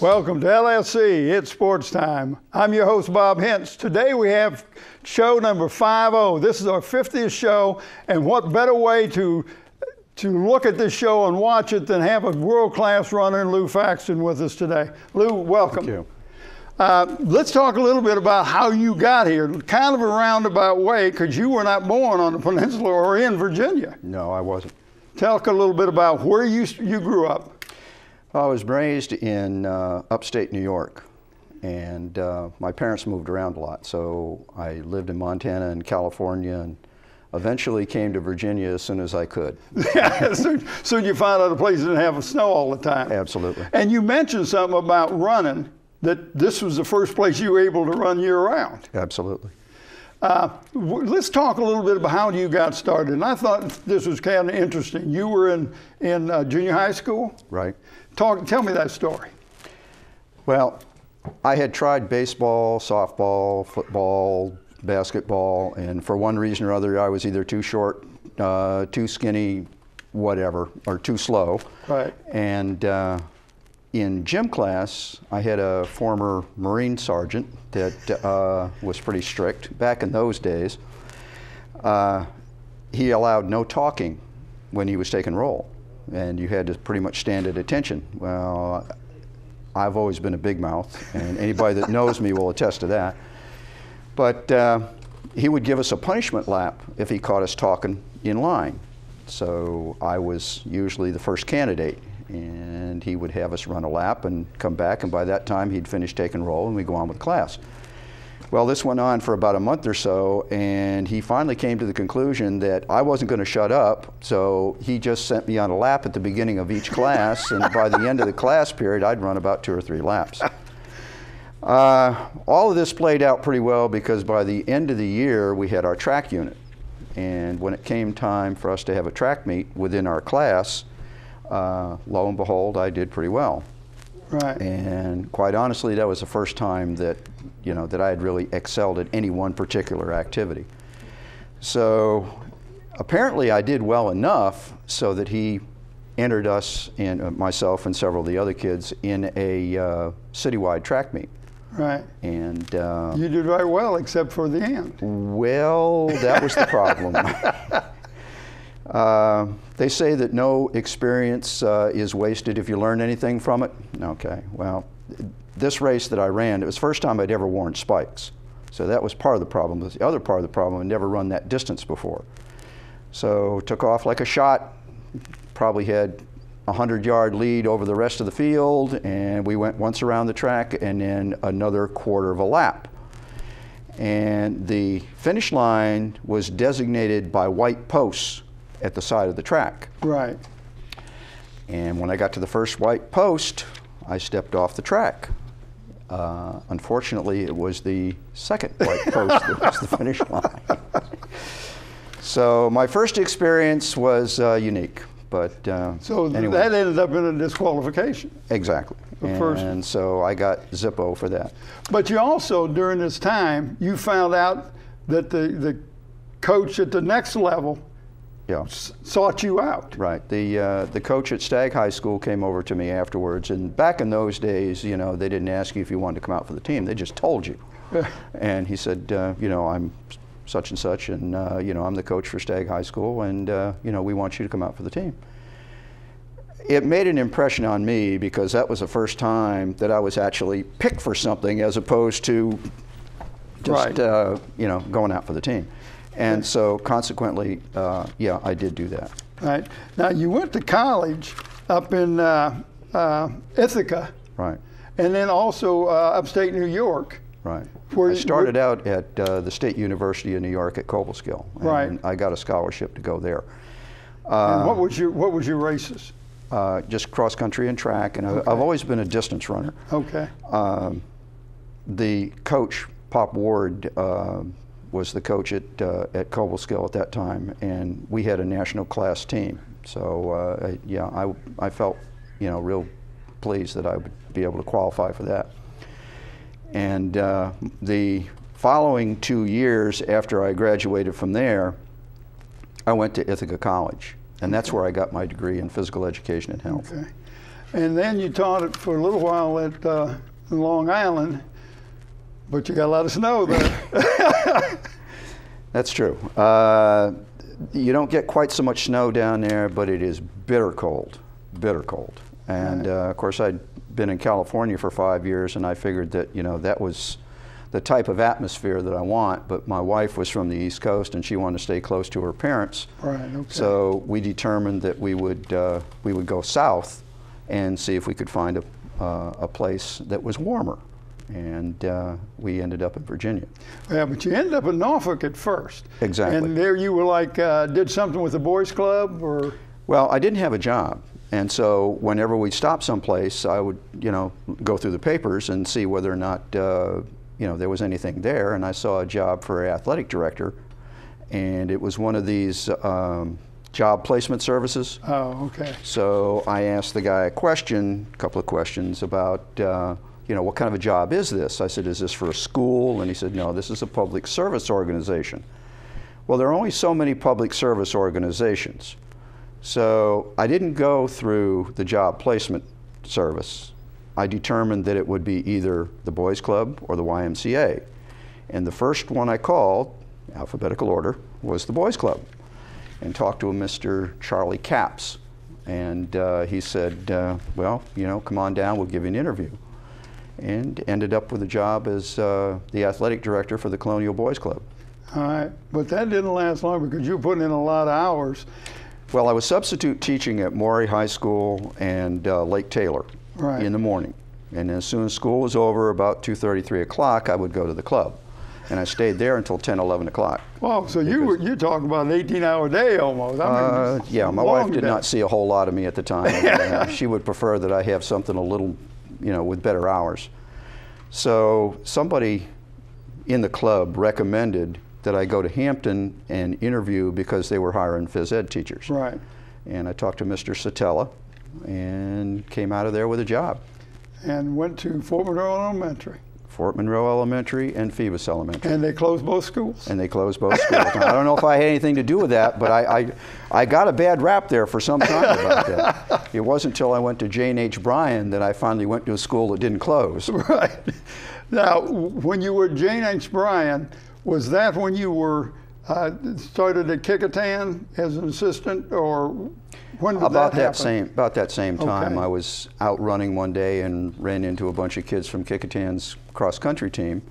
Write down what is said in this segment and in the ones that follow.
Welcome to LSC, it's Sports Time. I'm your host, Bob Hintz. Today we have show number 50. This is our 50th show, and what better way to look at this show and watch it than have a world-class runner, Lew Faxon, with us today. Lew, welcome. Thank you. Let's talk a little bit about how you got here, kind of a roundabout way, because you were not born on the peninsula or in Virginia. No, I wasn't. Tell us a little bit about where you grew up. I was raised in upstate New York, and my parents moved around a lot. So I lived in Montana and California, and eventually came to Virginia as soon as I could. Yeah, soon you found out a place that didn't have snow all the time. Absolutely. And you mentioned something about running, that this was the first place you were able to run year-round. Absolutely. Let's talk a little bit about how you got started. And I thought this was kind of interesting. You were in junior high school? Right. Tell me that story. Well, I had tried baseball, softball, football, basketball, and for one reason or other, I was either too short, too skinny, whatever, or too slow. Right. And in gym class, I had a former Marine sergeant that was pretty strict. Back in those days, he allowed no talking when he was taking roll, and you had to pretty much stand at attention. Well, I've always been a big mouth, and anybody that knows me will attest to that. But he would give us a punishment lap if he caught us talking in line. So I was usually the first candidate, and he would have us run a lap and come back, and by that time he'd finish taking roll and we'd go on with class. Well, this went on for about a month or so, and he finally came to the conclusion that I wasn't going to shut up, so he just sent me on a lap at the beginning of each class, and by the end of the class period I'd run about 2 or 3 laps. All of this played out pretty well because by the end of the year we had our track unit, and when it came time for us to have a track meet within our class, lo and behold, I did pretty well. Right. And quite honestly, that was the first time that, that I had really excelled at any one particular activity. So apparently I did well enough so that he entered us, and myself and several of the other kids, in a citywide track meet. Right. And you did very well, except for the end. Well, that was the problem. They say that no experience is wasted if you learn anything from it. Okay, well, this race that I ran, it was the first time I'd ever worn spikes. So that was part of the problem. The other part of the problem, I'd never run that distance before. So took off like a shot, probably had a 100-yard lead over the rest of the field, and we went once around the track and then another quarter of a lap. And the finish line was designated by white posts at the side of the track. Right. And when I got to the first white post, I stepped off the track. Unfortunately, it was the second white post that was the finish line. So my first experience was unique, but so anyway. That ended up in a disqualification. Exactly. And so I got Zippo for that. But you also, during this time, you found out that the coach at the next level sought you out. Right. The coach at Stagg High School came over to me afterwards, and back in those days, they didn't ask you if you wanted to come out for the team. They just told you. And he said, I'm such and such, and I'm the coach for Stagg High School, and we want you to come out for the team. It made an impression on me because that was the first time that I was actually picked for something as opposed to just going out for the team. And so consequently, I did do that. Right. Now you went to college up in Ithaca. Right. And then also upstate New York. Right. I started out at the State University of New York at Cobleskill. And I got a scholarship to go there. And what was your races? Just cross country and track, and I've always been a distance runner. Okay. The coach, Pop Ward, was the coach at Cobleskill at that time, and we had a national class team. So I felt real pleased that I would be able to qualify for that. And the following 2 years after I graduated from there, I went to Ithaca College, and that's where I got my degree in physical education and health. Okay. And then you taught it for a little while at Long Island, but you got a lot of snow there. That's true. You don't get quite so much snow down there, but it is bitter cold, bitter cold. And of course, I'd been in California for 5 years, and I figured that, you know, that was the type of atmosphere that I want. But my wife was from the East Coast, and she wanted to stay close to her parents. Right. Okay. So we determined that we would go south and see if we could find a place that was warmer. And we ended up in Virginia. Yeah, but you ended up in Norfolk at first. Exactly. And there you were like, did something with the boys club, or? Well, I didn't have a job. And so whenever we stopped someplace, I would, you know, go through the papers and see whether or not, you know, there was anything there. And I saw a job for athletic director, and it was one of these job placement services. Oh, okay. So I asked the guy a couple of questions about, you know, what kind of a job is this? I said, is this for a school? And he said, no, this is a public service organization. Well, there are only so many public service organizations. So I didn't go through the job placement service. I determined that it would be either the Boys Club or the YMCA. And the first one I called, alphabetical order, was the Boys Club, and talked to a Mr. Charlie Capps. And he said, well, you know, come on down, we'll give you an interview. And ended up with a job as the athletic director for the Colonial Boys Club. All right, but that didn't last long because you were putting in a lot of hours. Well, I was substitute teaching at Morey High School and Lake Taylor in the morning. And as soon as school was over, about 2:30, 3 o'clock, I would go to the club. And I stayed there until 10, 11 o'clock. Wow, so you're talking about an 18-hour day almost. I mean, yeah, my wife did not see a whole lot of me at the time. She would prefer that I have something a little, you know, with better hours. So somebody in the club recommended that I go to Hampton and interview because they were hiring phys ed teachers. Right. And I talked to Mr. Satella and came out of there with a job. And went to Fort Monroe Elementary. Fort Monroe Elementary and Phoebus Elementary. And they closed both schools. And they closed both schools. Now, I don't know if I had anything to do with that, but I got a bad rap there for some time about that. It wasn't until I went to Jane H. Bryan that I finally went to a school that didn't close. Right. Now, when you were at Jane H. Bryan, was that when you were started at Kecoughtan as an assistant, or when did about that happen? About that same time, Okay. I was out running one day and ran into a bunch of kids from Kecoughtan's cross country team,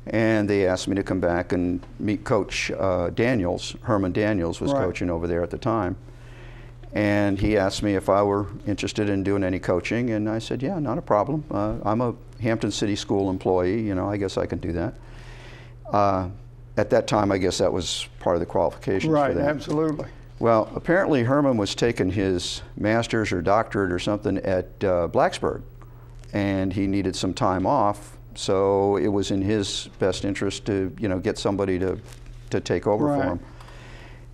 and they asked me to come back and meet Coach Daniels. Herman Daniels was coaching over there at the time, and he asked me if I were interested in doing any coaching, and I said, yeah, not a problem. I'm a Hampton City School employee. You know, I guess I can do that. At that time, I guess that was part of the qualifications for that. Right, absolutely. Well, apparently Herman was taking his master's or doctorate or something at Blacksburg, and he needed some time off, so it was in his best interest to, you know, get somebody to take over for him.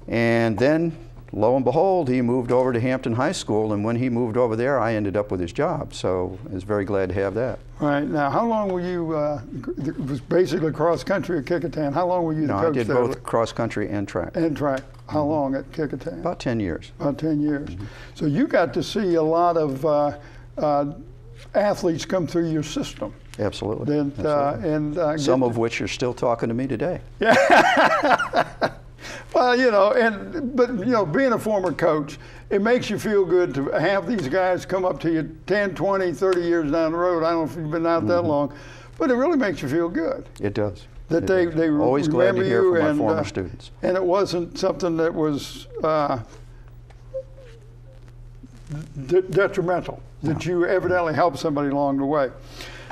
And then, lo and behold, he moved over to Hampton High School, and when he moved over there, I ended up with his job, so I was very glad to have that. Right. Now, how long were you, it was basically cross-country at Kecoughtan. How long were you the coach there? No, I did both cross-country and track. And track. How long at Kecoughtan? About 10 years. About 10 years. So you got to see a lot of athletes come through your system. Absolutely. And some of which are still talking to me today. Yeah. Well, you know, but you know, being a former coach, it makes you feel good to have these guys come up to you 10, 20, 30 years down the road. I don't know if you've been out that long, but it really makes you feel good. It does. That they always glad to hear from and, my former students. And it wasn't something that was detrimental, that you evidently helped somebody along the way.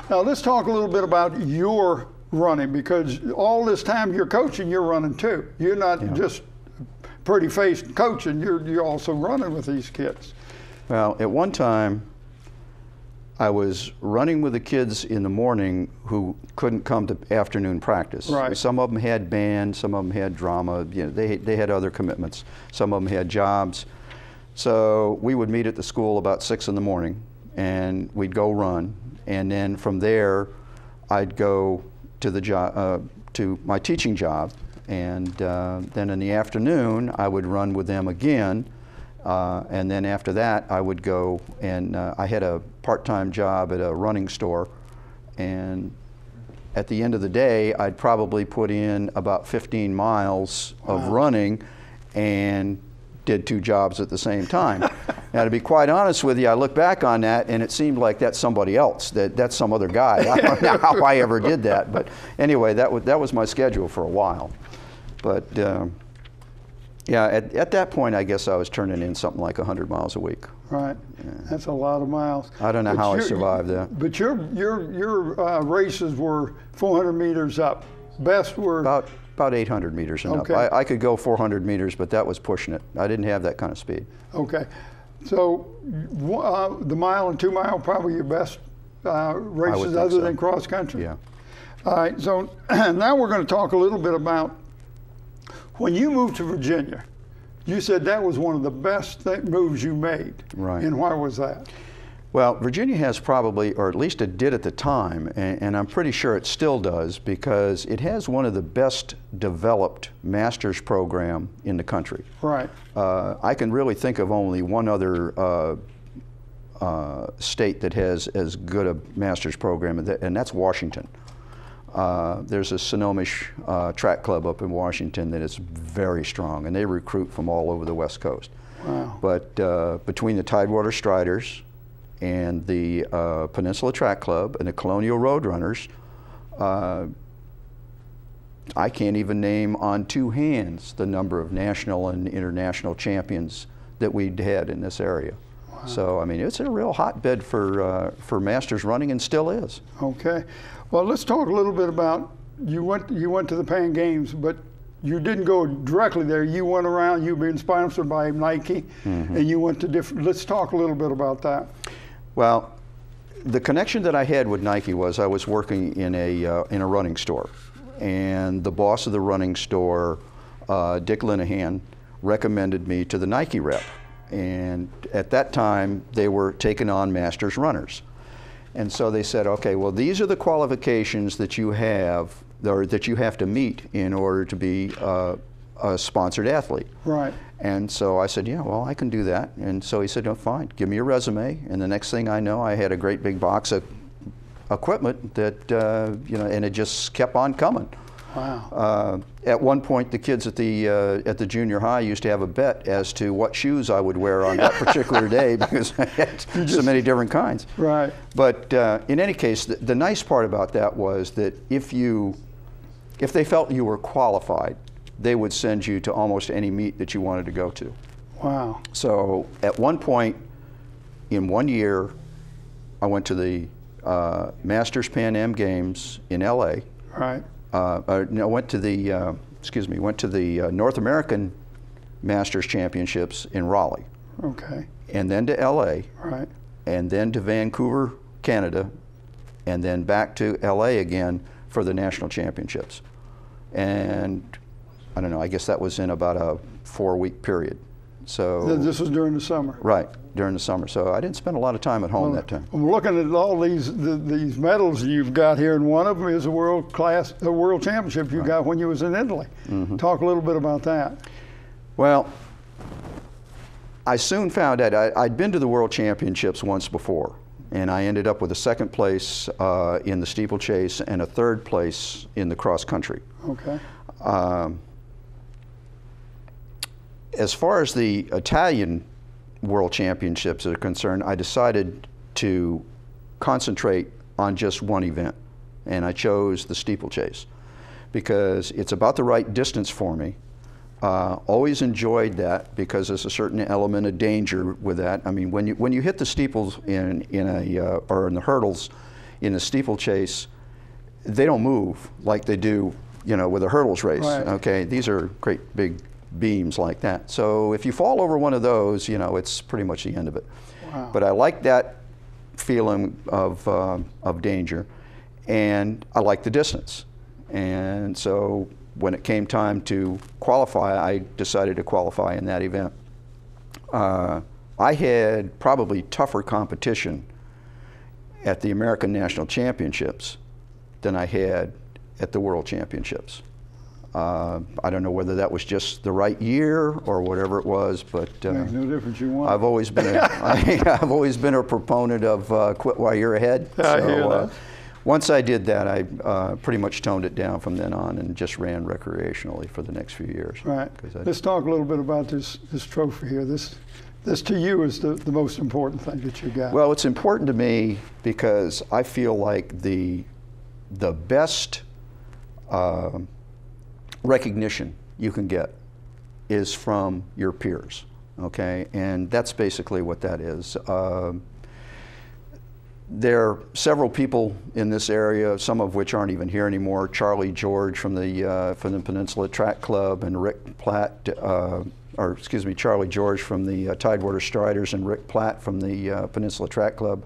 Now let's talk a little bit about your running, because all this time you're coaching, you're running too. You're not just pretty faced coaching, you're also running with these kids. Well, at one time I was running with the kids in the morning who couldn't come to afternoon practice. Right. Some of them had band, some of them had drama, you know, they had other commitments. Some of them had jobs. So we would meet at the school about 6 in the morning and we'd go run, and then from there I'd go to the job, to my teaching job, and then in the afternoon I would run with them again, And then after that, I would go and I had a part-time job at a running store. And at the end of the day, I'd probably put in about 15 miles of running and did 2 jobs at the same time. Now, to be quite honest with you, I look back on that and it seemed like that's somebody else, that's some other guy. I don't know how I ever did that. But anyway, that was my schedule for a while. But yeah, at that point, I guess I was turning in something like 100 miles a week. Right, that's a lot of miles. I don't know how I survived that. But your races were 400 meters up. Best were about 800 meters and okay. up. I could go 400 meters, but that was pushing it. I didn't have that kind of speed. Okay, so the mile and 2 mile probably your best races other than cross country. Yeah. All right, so now we're going to talk a little bit about when you moved to Virginia. You said that was one of the best moves you made. Right. And why was that? Well, Virginia has probably, or at least it did at the time, and I'm pretty sure it still does, because it has one of the best developed master's program in the country. Right. I can really think of only one other state that has as good a master's program, and that's Washington. There's a Snohomish track club up in Washington that is very strong, and they recruit from all over the West Coast. Wow. But between the Tidewater Striders and the Peninsula Track Club and the Colonial Roadrunners, I can't even name on 2 hands the number of national and international champions that we'd had in this area. Wow. So, I mean, it's a real hotbed for masters running, and still is. Okay. Well, let's talk a little bit about, you went to the Pan Games, but you didn't go directly there. You went around, you've been sponsored by Nike, and you went to different, let's talk a little bit about that. Well, the connection that I had with Nike was I was working in a running store, and the boss of the running store, Dick Linehan, recommended me to the Nike rep. And at that time, they were taking on masters runners. And so they said, okay, well, these are the qualifications that you have, or that you have to meet in order to be a sponsored athlete. Right. And so I said, yeah, well, I can do that. And so he said, oh, fine, give me your resume. And the next thing I know, I had a great big box of equipment that, you know, and it just kept on coming. Wow. At one point, the kids at the junior high used to have a bet as to what shoes I would wear on that particular day, because I had so many different kinds. Right. But in any case, the nice part about that was that if they felt you were qualified, they would send you to almost any meet that you wanted to go to. Wow. So at one point, in 1 year, I went to the Masters Pan Am Games in LA. Right. No, went to the North American Masters Championships in Raleigh. Okay. And then to LA. Right. And then to Vancouver, Canada, and then back to LA again for the national championships. And I don't know, I guess that was in about a 4-week period. So this was during the summer. Right, during the summer. So I didn't spend a lot of time at home that time. I'm looking at all these medals you've got here, and one of them is a world championship you got when you was in Italy. Talk a little bit about that. Well, I soon found out I'd been to the world championships once before, and I ended up with a 2nd place in the steeplechase and a 3rd place in the cross country. Okay. As far as the Italian World Championships are concerned, I decided to concentrate on just one event, and I chose the steeplechase because it's about the right distance for me. Always enjoyed that because there's a certain element of danger with that. I mean, when you hit the steeples or in the hurdles in the steeplechase, they don't move like they do, you know, with a hurdles race. Right. Okay, these are great big beams like that. So if you fall over one of those, you know, it's pretty much the end of it. Wow. But I like that feeling of danger, and I like the distance. And so when it came time to qualify, I decided to qualify in that event. I had probably tougher competition at the American National Championships than I had at the World Championships. I don't know whether that was just the right year or whatever it was, but Makes no difference. You want. I've always been I've always been a proponent of quit while you're ahead. I hear that. Once I did that, I pretty much toned it down from then on and just ran recreationally for the next few years. Right. Let's talk a little bit about this trophy here. This to you is the most important thing that you got. Well, it's important to me because I feel like the best recognition you can get is from your peers, okay? And that's basically what that is. There are several people in this area, some of which aren't even here anymore. Charlie George from the Peninsula Track Club, and Rick Platt, Charlie George from the Tidewater Striders, and Rick Platt from the Peninsula Track Club.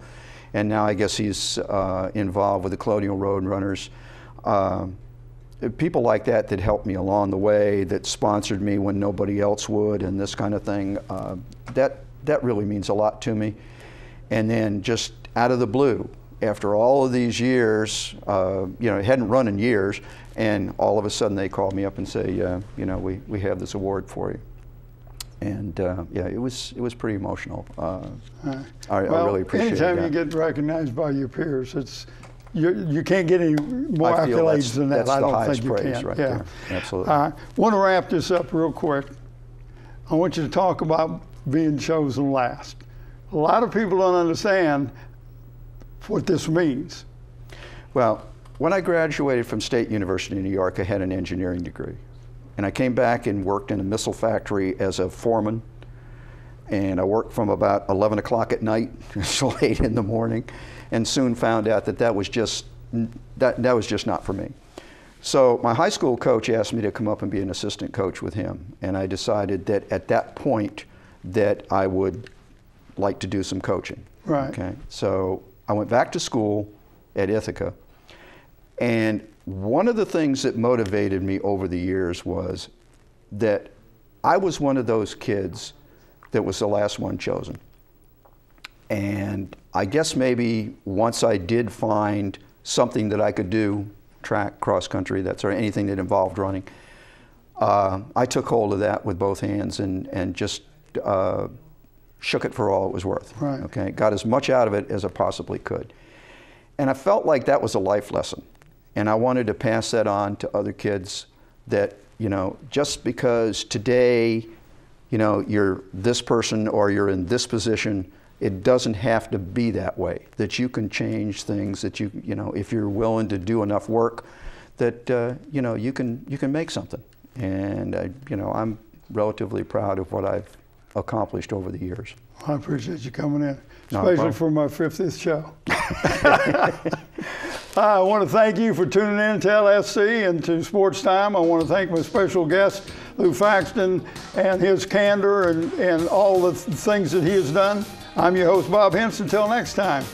And now I guess he's involved with the Colonial Road Runners. People like that helped me along the way, that sponsored me when nobody else would, and this kind of thing. That really means a lot to me. And then just out of the blue, after all of these years, it hadn't run in years, and all of a sudden they called me up and say, we have this award for you. And it was pretty emotional. I really appreciate it. Anytime you get recognized by your peers, you can't get any more accolades than that. I don't think you can. Right there. Absolutely. I want to wrap this up real quick. I want you to talk about being chosen last. A lot of people don't understand what this means. Well, when I graduated from State University in New York, I had an engineering degree. And I came back and worked in a missile factory as a foreman. And I worked from about 11 o'clock at night until 8 in the morning, and soon found out that was just not for me. So my high school coach asked me to come up and be an assistant coach with him. And I decided that at that point that I would like to do some coaching. Right. Okay. So I went back to school at Ithaca, and one of the things that motivated me over the years was that I was one of those kids that was the last one chosen. And I guess maybe once I did find something that I could do, track, cross country, anything that involved running, I took hold of that with both hands and just shook it for all it was worth. Right. Okay, got as much out of it as I possibly could. And I felt like that was a life lesson. And I wanted to pass that on to other kids, that, just because today, you're this person or you're in this position, it doesn't have to be that way. That you can change things, that if you're willing to do enough work, that, you can make something. And, I'm relatively proud of what I've accomplished over the years. I appreciate you coming in, especially for my 50th show. I want to thank you for tuning in to LSC and to Sportstime. I want to thank my special guest, Lew Faxon, and his candor and all the things that he has done. I'm your host, Bob Hintz. Until next time.